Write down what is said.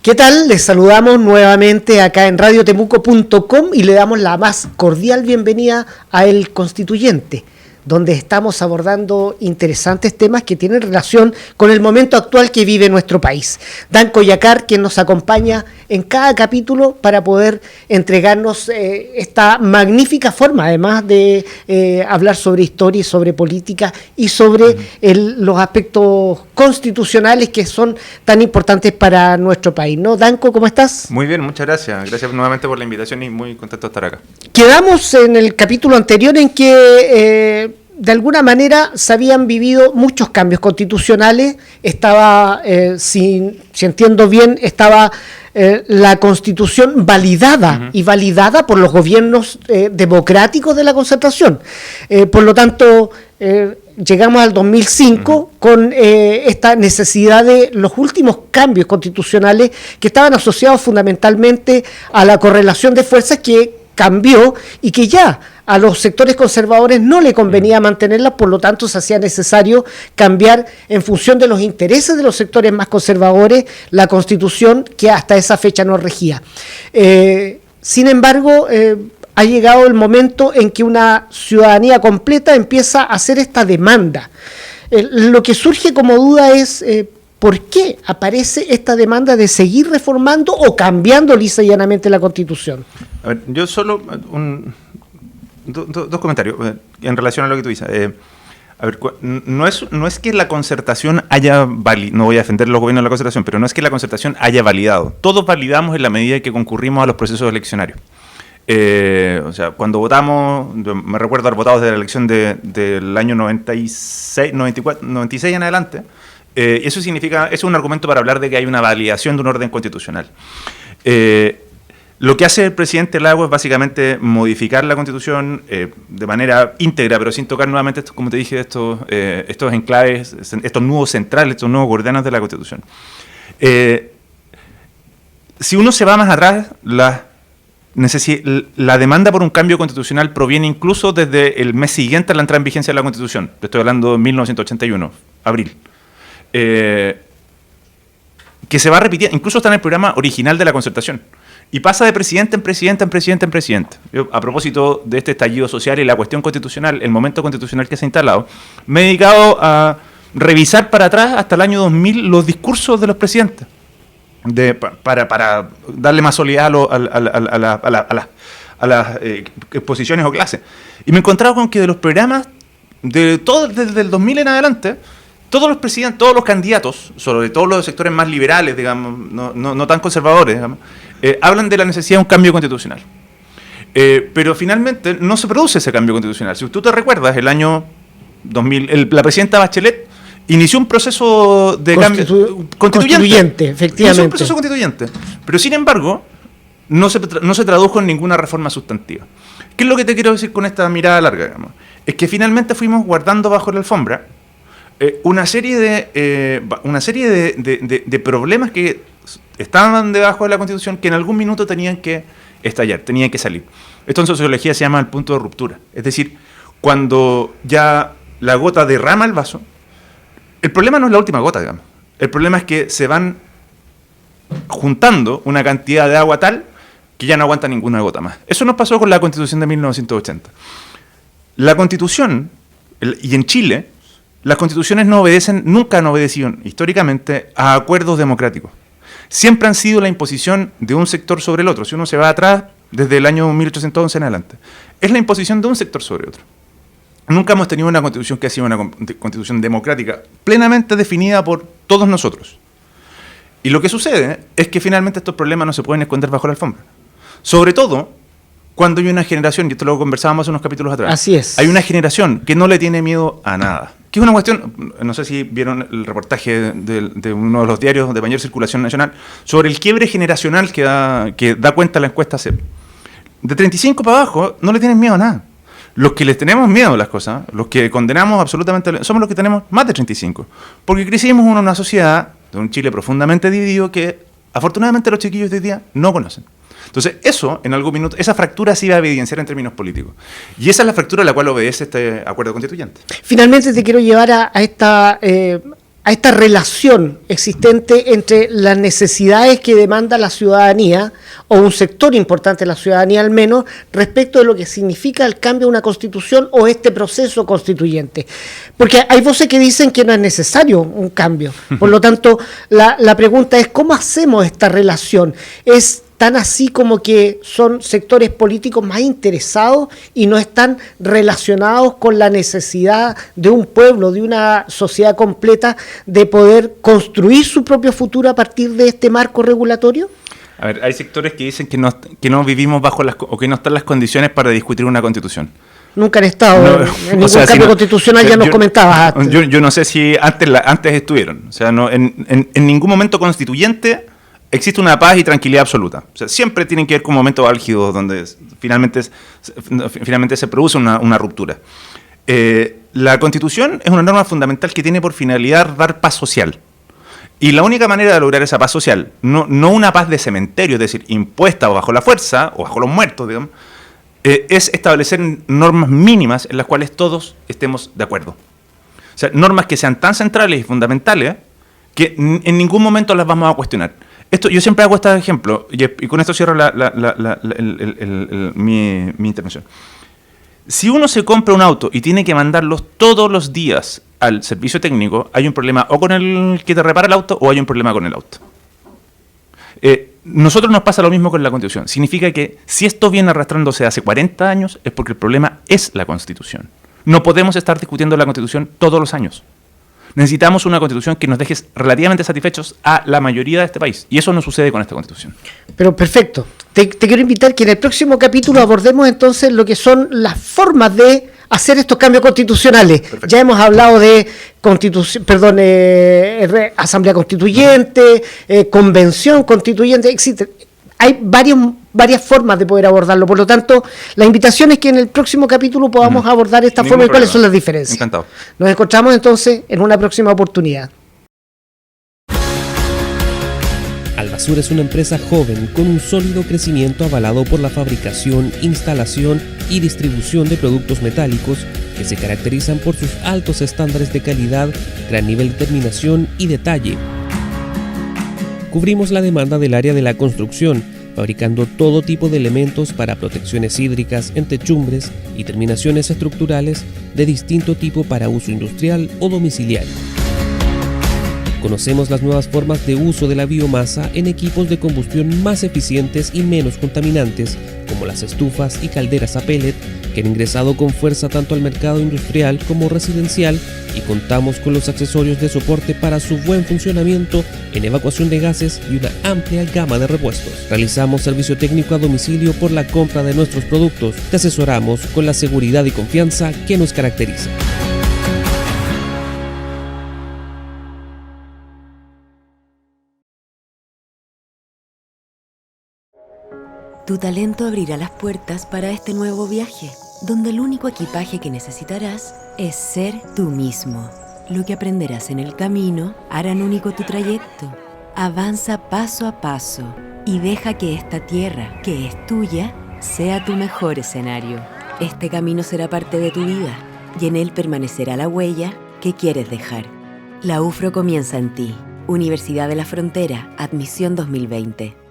¿Qué tal? Les saludamos nuevamente acá en radiotemuco.com y le damos la más cordial bienvenida a El Constituyente, donde estamos abordando interesantes temas que tienen relación con el momento actual que vive nuestro país. Dan Coyacar, quien nos acompaña en cada capítulo para poder entregarnos esta magnífica forma, además de hablar sobre historia y sobre política y sobre los aspectos constitucionales que son tan importantes para nuestro país, ¿no? Danco, ¿cómo estás? Muy bien, muchas gracias. Gracias nuevamente por la invitación y muy contento de estar acá. Quedamos en el capítulo anterior en que de alguna manera se habían vivido muchos cambios constitucionales. Estaba, si entiendo bien, estaba la Constitución validada y validada por los gobiernos democráticos de la Concertación. Por lo tanto, llegamos al 2005 con esta necesidad de los últimos cambios constitucionales que estaban asociados fundamentalmente a la correlación de fuerzas que cambió y que ya a los sectores conservadores no le convenía mantenerla, por lo tanto se hacía necesario cambiar en función de los intereses de los sectores más conservadores la Constitución que hasta esa fecha no regía. Sin embargo, ha llegado el momento en que una ciudadanía completa empieza a hacer esta demanda. Lo que surge como duda es ¿por qué aparece esta demanda de seguir reformando o cambiando lisa y llanamente la Constitución? A ver, yo solo dos comentarios en relación a lo que tú dices. A ver, no es que la Concertación haya validado, no voy a defender los gobiernos de la Concertación, pero no es que la Concertación haya validado. Todos validamos en la medida en que concurrimos a los procesos eleccionarios. O sea, cuando votamos, me recuerdo haber votado desde la elección del año 96 en adelante, eso significa, es un argumento para hablar de que hay una validación de un orden constitucional. Lo que hace el presidente Lagos es básicamente modificar la Constitución de manera íntegra, pero sin tocar nuevamente, como te dije, estos enclaves, estos nudos centrales, estos nuevos coordenadas de la Constitución. Si uno se va más atrás, la demanda por un cambio constitucional proviene incluso desde el mes siguiente a la entrada en vigencia de la Constitución. Te estoy hablando de 1981, abril. Que se va repitiendo, incluso está en el programa original de la Concertación. Y pasa de presidente en presidente en presidente en presidente. Yo, a propósito de este estallido social y la cuestión constitucional, el momento constitucional que se ha instalado, me he dedicado a revisar para atrás hasta el año 2000 los discursos de los presidentes, para darle más solidez a las exposiciones o clases. Y me he encontrado con que de los programas, desde el 2000 en adelante, todos los presidentes, todos los candidatos, sobre todo los sectores más liberales, digamos, no tan conservadores, digamos, hablan de la necesidad de un cambio constitucional. Pero finalmente no se produce ese cambio constitucional. Si tú te recuerdas, el año 2000, la presidenta Bachelet inició un proceso de cambio constituyente, efectivamente. Inició un proceso constituyente. Pero sin embargo, no se tradujo en ninguna reforma sustantiva. ¿Qué es lo que te quiero decir con esta mirada larga, digamos? Es que finalmente fuimos guardando bajo la alfombra una serie de problemas que estaban debajo de la Constitución que en algún minuto tenían que estallar, tenían que salir. Esto en sociología se llama el punto de ruptura. Es decir, cuando ya la gota derrama el vaso, el problema no es la última gota, digamos. El problema es que se van juntando una cantidad de agua tal que ya no aguanta ninguna gota más. Eso nos pasó con la Constitución de 1980. La Constitución, y en Chile, las constituciones nunca han obedecido históricamente a acuerdos democráticos. Siempre han sido la imposición de un sector sobre el otro. Si uno se va atrás, desde el año 1811 en adelante, es la imposición de un sector sobre otro. Nunca hemos tenido una constitución que ha sido una constitución democrática, plenamente definida por todos nosotros. Y lo que sucede es que finalmente estos problemas no se pueden esconder bajo la alfombra. Sobre todo cuando hay una generación, y esto lo conversábamos hace unos capítulos atrás, así es. Hay una generación que no le tiene miedo a nada. Que es una cuestión, no sé si vieron el reportaje de uno de los diarios de mayor circulación nacional, sobre el quiebre generacional que da cuenta la encuesta CEP. De 35 para abajo no le tienen miedo a nada. Los que les tenemos miedo a las cosas, los que condenamos absolutamente, somos los que tenemos más de 35. Porque crecimos en una sociedad de un Chile profundamente dividido que afortunadamente los chiquillos de hoy día no conocen. Entonces, eso, en algún minuto, esa fractura se iba a evidenciar en términos políticos. Y esa es la fractura a la cual obedece este acuerdo constituyente. Finalmente te quiero llevar a a esta relación existente entre las necesidades que demanda la ciudadanía, o un sector importante de la ciudadanía al menos, respecto de lo que significa el cambio de una constitución o este proceso constituyente. Porque hay voces que dicen que no es necesario un cambio. Por lo tanto, la pregunta es, ¿cómo hacemos esta relación? ¿Es tan así como que son sectores políticos más interesados y no están relacionados con la necesidad de un pueblo, de una sociedad completa, de poder construir su propio futuro a partir de este marco regulatorio? A ver, hay sectores que dicen que no vivimos bajo o que no están las condiciones para discutir una constitución. Nunca han estado en ningún cambio constitucional, ya nos comentabas. Yo no sé si antes estuvieron. O sea, en ningún momento constituyente existe una paz y tranquilidad absoluta. O sea, siempre tienen que ver con momentos álgidos donde finalmente se produce una ruptura. La Constitución es una norma fundamental que tiene por finalidad dar paz social. Y la única manera de lograr esa paz social, no una paz de cementerio, es decir, impuesta o bajo la fuerza, o bajo los muertos, digamos, es establecer normas mínimas en las cuales todos estemos de acuerdo. O sea, normas que sean tan centrales y fundamentales que en ningún momento las vamos a cuestionar. Yo siempre hago este ejemplo, y con esto cierro mi intervención. Si uno se compra un auto y tiene que mandarlos todos los días al servicio técnico, hay un problema o con el que te repara el auto o hay un problema con el auto. Nosotros nos pasa lo mismo con la Constitución. Significa que si esto viene arrastrándose hace 40 años es porque el problema es la Constitución. No podemos estar discutiendo la Constitución todos los años. Necesitamos una Constitución que nos deje relativamente satisfechos a la mayoría de este país. Y eso no sucede con esta Constitución. Pero perfecto. Te quiero invitar que en el próximo capítulo abordemos entonces lo que son las formas de hacer estos cambios constitucionales. Perfecto. Ya hemos hablado de asamblea constituyente, convención constituyente, existe. Hay varias formas de poder abordarlo. Por lo tanto, la invitación es que en el próximo capítulo podamos abordar esta forma y cuáles son las diferencias. Encantado. Nos encontramos entonces en una próxima oportunidad. Albasura es una empresa joven con un sólido crecimiento avalado por la fabricación, instalación y distribución de productos metálicos que se caracterizan por sus altos estándares de calidad, gran nivel de terminación y detalle. Cubrimos la demanda del área de la construcción, fabricando todo tipo de elementos para protecciones hídricas en techumbres y terminaciones estructurales de distinto tipo para uso industrial o domiciliario. Conocemos las nuevas formas de uso de la biomasa en equipos de combustión más eficientes y menos contaminantes, como las estufas y calderas a pellet, que han ingresado con fuerza tanto al mercado industrial como residencial, y contamos con los accesorios de soporte para su buen funcionamiento en evacuación de gases y una amplia gama de repuestos. Realizamos servicio técnico a domicilio por la compra de nuestros productos. Te asesoramos con la seguridad y confianza que nos caracteriza. Tu talento abrirá las puertas para este nuevo viaje, donde el único equipaje que necesitarás es ser tú mismo. Lo que aprenderás en el camino harán único tu trayecto. Avanza paso a paso y deja que esta tierra, que es tuya, sea tu mejor escenario. Este camino será parte de tu vida y en él permanecerá la huella que quieres dejar. La UFRO comienza en ti. Universidad de la Frontera, admisión 2020.